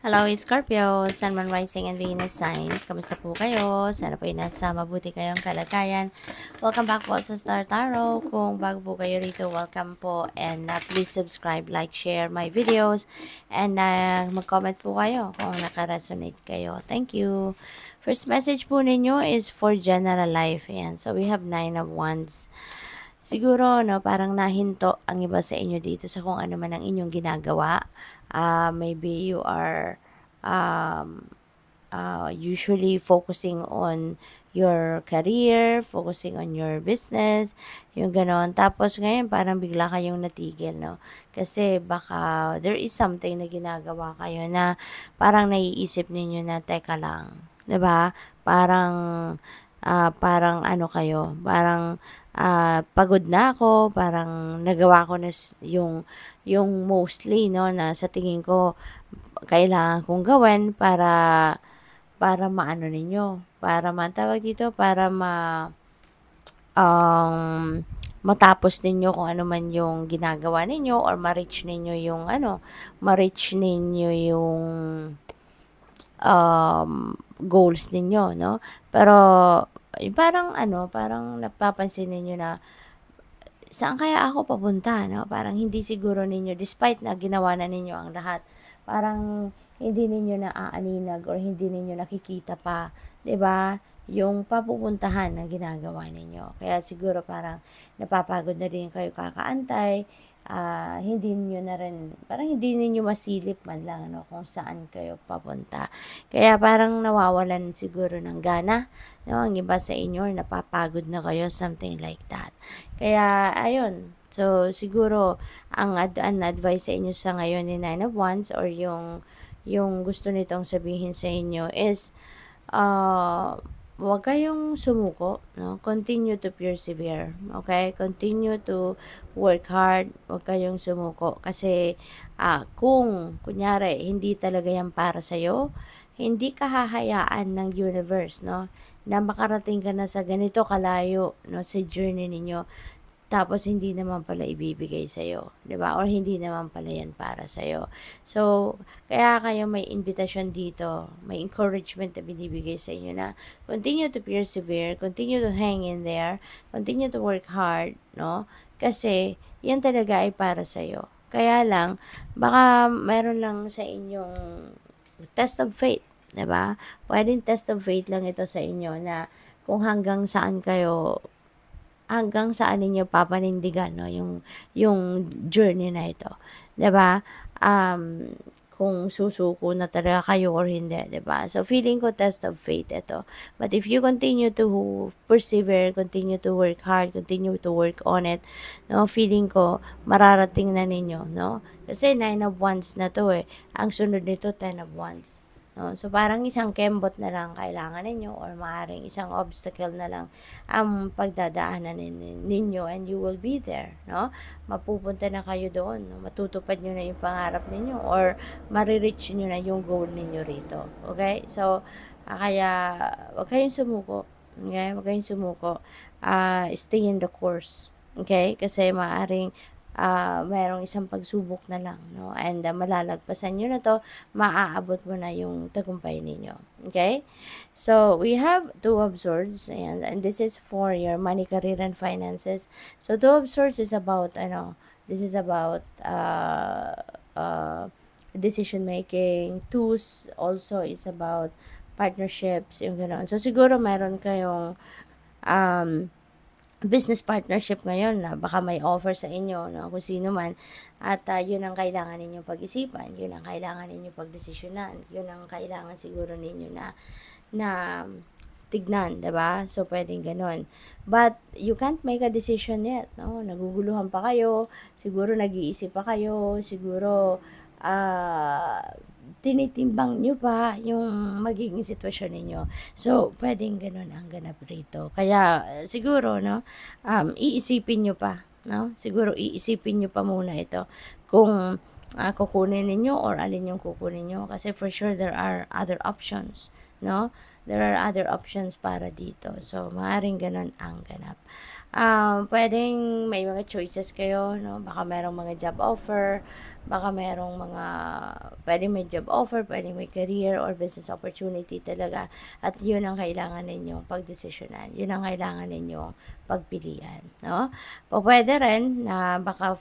Hello, Scorpio, Sun, Moon, Rising, and Venus signs. Kamusta po kayo? Sana po ay nasa mabuti kayong kalagayan. Welcome back po sa Star Tarot. Kung bago po kayo rito, welcome po. And please subscribe, like, share my videos. And mag-comment po kayo kung nakaresonate kayo. Thank you. First message po ninyo is for general life. Ayan. So, we have 9 of Wands. Siguro, no, parang nahinto ang iba sa inyo dito sa kung ano man ang inyong ginagawa. Maybe you are usually focusing on your career, focusing on your business, yung ganon. Tapos ngayon, parang bigla kayong natigil, no? Kasi baka there is something na ginagawa kayo na parang naiisip ninyo na, teka lang, 'di ba? Parang ano kayo, parang pagod na ako, parang nagawa ko na yung mostly, no, na sa tingin ko kailangan kong gawin para maano ninyo, para matawag dito, para matapos ninyo kung ano man yung ginagawa ninyo or ma-reach ninyo yung goals ninyo, no? Pero parang napapansin ninyo na saan kaya ako papunta, no? Parang hindi siguro ninyo, despite na ginawa na ninyo ang lahat, parang hindi ninyo naaaninag or hindi ninyo nakikita pa, 'di ba? Yung papupuntahan na ginagawa ninyo. Kaya siguro parang napapagod na rin kayo kakaantay, hindi niyo na rin, parang hindi niyo masilip man lang, no, kung saan kayo papunta. Kaya parang nawawalan siguro ng gana, no, ang iba sa inyo, napapagod na kayo, something like that. Kaya, ayun. So, siguro, ang advice sa inyo sa ngayon ni Nine of Wands or yung gusto nitong sabihin sa inyo is, uh, huwag kayong sumuko, no? Continue to persevere, okay? Continue to work hard, huwag kayong sumuko. Kasi, kung, kunyari, hindi talaga yan para sa'yo, hindi ka hahayaan ng universe, no? Na makarating ka na sa ganito kalayo, no? Sa journey ninyo. Tapos hindi naman pala ibibigay sa iyo, 'di ba? Or hindi naman pala 'yan para sa iyo. So, kaya kayo may invitation dito, may encouragement na binibigay sa inyo na continue to persevere, continue to hang in there, continue to work hard, no? Kasi 'yan talaga ay para sa iyo. Kaya lang baka meron lang sa inyong test of faith, 'di ba? Pwedeng test of faith lang ito sa inyo na kung hanggang saan ninyo papanindigan, no, yung journey na ito, 'di ba? Kung susuko na talaga kayo or hindi, 'di ba? So feeling ko test of faith ito. But if you continue to persevere, continue to work hard, continue to work on it, no, feeling ko mararating na ninyo, no? Kasi 9 of Wands na to eh. Ang sunod nito 10 of Wands. No? So, parang isang kembot na lang kailangan ninyo or maaaring isang obstacle na lang ang pagdadaanan ninyo and you will be there, no? Mapupunta na kayo doon, no? Matutupad nyo na yung pangarap ninyo or marireach nyo na yung goal ninyo rito. Okay? So, kaya wag kayong sumuko. Okay? Wag kayong sumuko. Stay in the course. Okay? Kasi maaaring mayroong isang pagsubok na lang, no? And malalagpasan nyo na to, maaabot mo na yung tagumpay ninyo. Okay? So, we have Two of Swords, and this is for your money, career, and finances. So, Two of Swords is about, this is about decision making. Twos also is about partnerships, yung gano'n. So, siguro meron kayong business partnership ngayon na baka may offer sa inyo, no, kung sino man, at yun ang kailangan ninyong pag-isipan, yun ang kailangan ninyong pagdesisyonan, yun ang kailangan siguro ninyo na tignan, 'di ba? So pwedeng ganun. But you can't make a decision yet, no? Naguguluhan pa kayo, siguro nag-iisip pa kayo, siguro tinitimbang nyo pa yung magiging sitwasyon ninyo. So, pwedeng ganun ang ganap rito. Kaya, siguro, no, iisipin nyo pa, no? Siguro, iisipin nyo pa muna ito kung kukunin ninyo or alin yung kukunin nyo. Kasi for sure, there are other options, no? there are other options para dito. So, maaaring ganun ang ganap. Pwedeng may mga choices kayo, no? Baka merong mga job offer, baka merong mga, pwedeng may job offer, pwedeng may career or business opportunity talaga. At yun ang kailangan ninyong pagdesisyonan. Yun ang kailangan ninyong pagpilian, no? Pwede rin na baka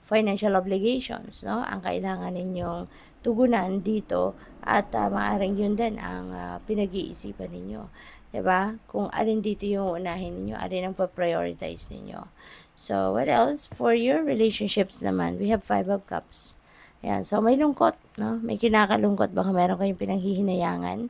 financial obligations, no? Ang kailangan ninyong tugunan dito at maaaring yun din ang pinag-iisipan ninyo. 'Di ba? Kung alin dito yung unahin ninyo, alin ang pa-prioritize ninyo. So, what else? For your relationships naman, we have 5 of Cups. Ayan, so may lungkot, no? May kinakalungkot, baka meron kayong pinanghihinayangan.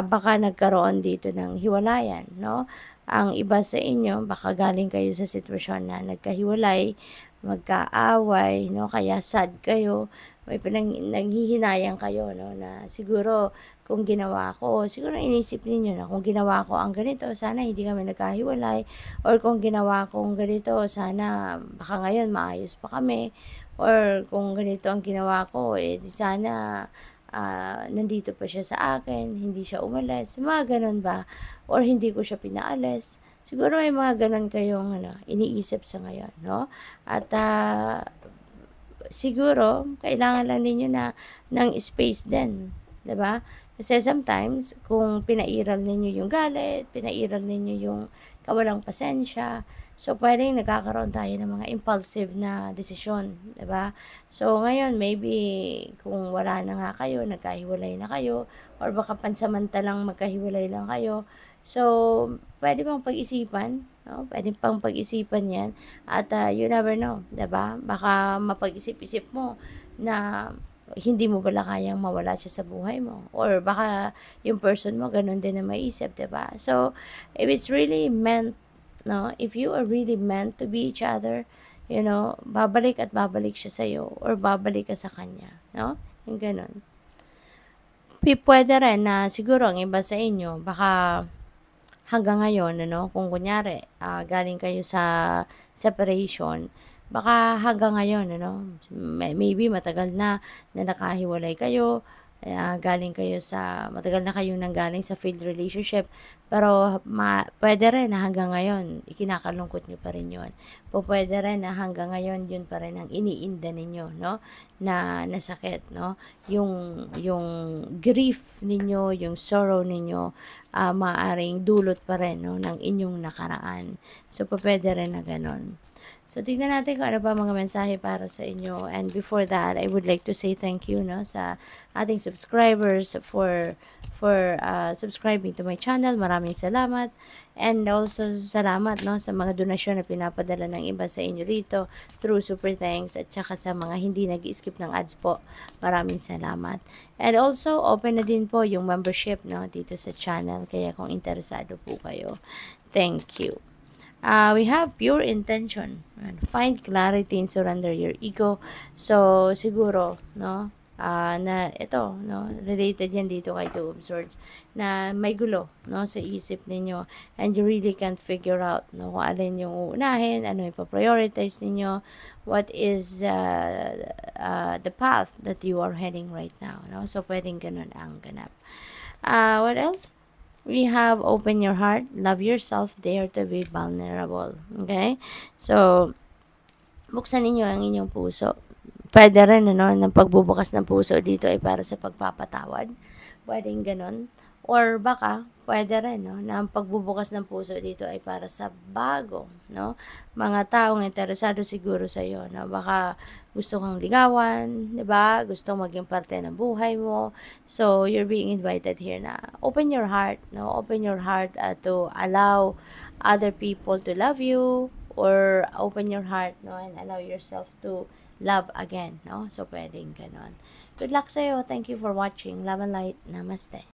Baka nagkaroon dito ng hiwalayan, no? Ang iba sa inyo, baka galing kayo sa sitwasyon na nagkahiwalay, magkaaway, no? Kaya sad kayo, may nanghihinayang kayo, no? Na siguro, kung ginawa ko, siguro inisip ninyo na kung ginawa ko ang ganito, sana hindi kami nagkahiwalay, or kung ginawa ko ang ganito, sana baka ngayon maayos pa kami, or kung ganito ang ginawa ko, di sana nandito pa siya sa akin, hindi siya umalis, mga ganun ba, or hindi ko siya pinaalis. Siguro may mga ganun kayong iniisip sa ngayon, no? At siguro kailangan lang ninyo ng space din, 'di ba? Kasi sometimes, kung pinairal ninyo yung galit, pinairal ninyo yung kawalang pasensya, so pwedeng nagkakaroon tayo ng mga impulsive na desisyon, 'di ba? So ngayon, maybe kung wala na nga kayo, nagkahiwalay na kayo, or baka pansamantalang magkahiwalay lang kayo, so pwede pang pag-isipan, no? Pwede pang pag-isipan 'yan, at you never know, 'di ba? Baka mapag-isip-isip mo na hindi mo pala kayang mawala siya sa buhay mo, or baka yung person mo ganun din na maiisip, 'di ba? So if it's really meant, no, if you are really meant to be each other, babalik at babalik siya sa iyo, or babalik ka sa kanya, no? Yung ganun. Pwede rin na siguro ang iba sa inyo, baka hanggang ngayon, kung kunyari, galing kayo sa separation, baka hanggang ngayon, maybe matagal na nakahiwalay kayo, galing kayo matagal na kayong nanggaling sa failed relationship, pero pwede rin na hanggang ngayon, ikinakalungkot nyo pa rin yun. Pwede rin na hanggang ngayon, yun pa rin ang iniinda ninyo, no? Na nasakit, no? Yung grief ninyo, yung sorrow ninyo, maaaring dulot pa rin, no, ng inyong nakaraan. So, pwede rin na ganon. So, tignan natin kung ano pa mga mensahe para sa inyo. And before that, I would like to say thank you, no, sa ating subscribers for subscribing to my channel. Maraming salamat. And also, salamat, no, sa mga donasyon na pinapadala ng iba sa inyo rito through Super Thanks, at saka sa mga hindi nag-skip ng ads po. Maraming salamat. And also, open na din po yung membership, no, dito sa channel. Kaya kung interesado po kayo, thank you. We have pure intention. Find clarity and surrender your ego. So, siguro, no, na ito, no, related yan dito kay Two of Swords, na may gulo, no, sa isip ninyo, and you really can't figure out, no, kung alin yung uunahin, ano yung pa-prioritize ninyo, what is the path that you are heading right now, no? So, pwedeng ganun ang ganap. What else? We have open your heart, love yourself, dare to be vulnerable. Okay? So, buksan ninyo ang inyong puso. Pwede rin, ng pagbubukas ng puso dito ay para sa pagpapatawad. Pwedeng ganon. Or baka, pwede rin, na ang pagbubukas ng puso dito ay para sa bago, no? Mga taong interesado siguro sa iyo, no? Baka gusto kang ligawan, di ba? Gusto maging parte ng buhay mo. So, you're being invited here na open your heart, no? Open your heart to allow other people to love you, or open your heart, no? And allow yourself to love again, no? So, pwedeng ganon. Good luck sa'yo. Thank you for watching. Love and light. Namaste.